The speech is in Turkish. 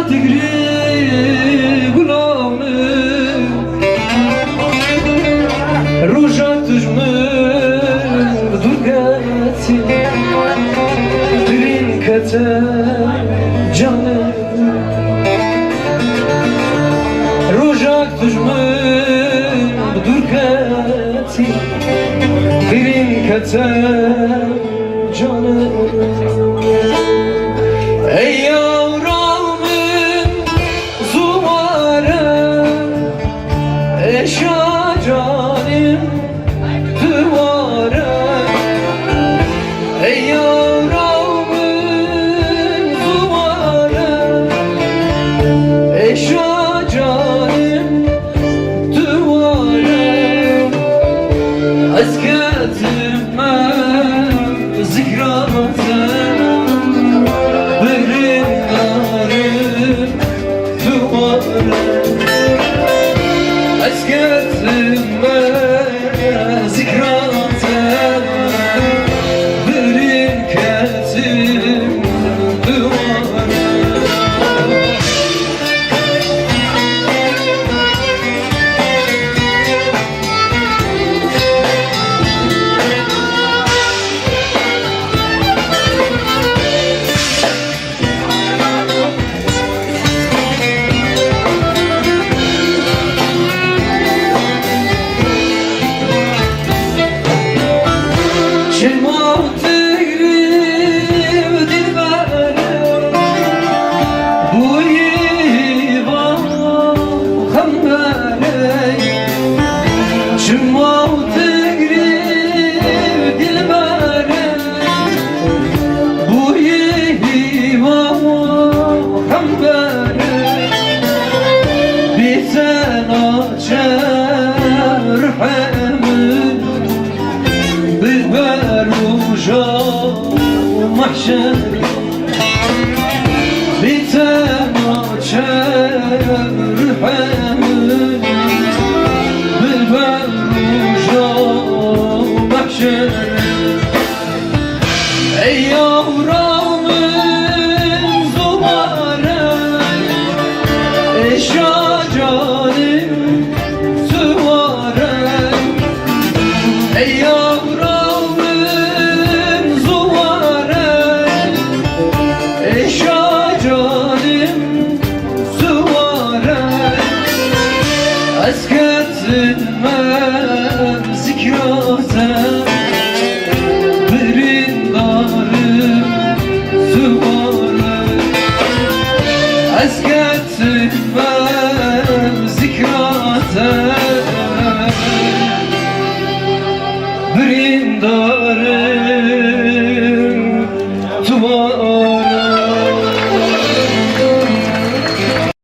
تجري غلامي رجع تجمل درقاتي درين كتاب جاني رجع تجمل درقاتي درين كتاب جاني ey yavramın zumarı eşya canim duvarı ey yavramın zumarı eşya canim duvarı asketime zikratım أسكتما ذكراتا بركاتم دوارا محشر بتماشر حمل بالبرجا محشر ey yavramın zumarı eşya canim süvarı ey yavramın zumarı eşya canim süvarı asketmem zikratem أسكت فم ذكراتك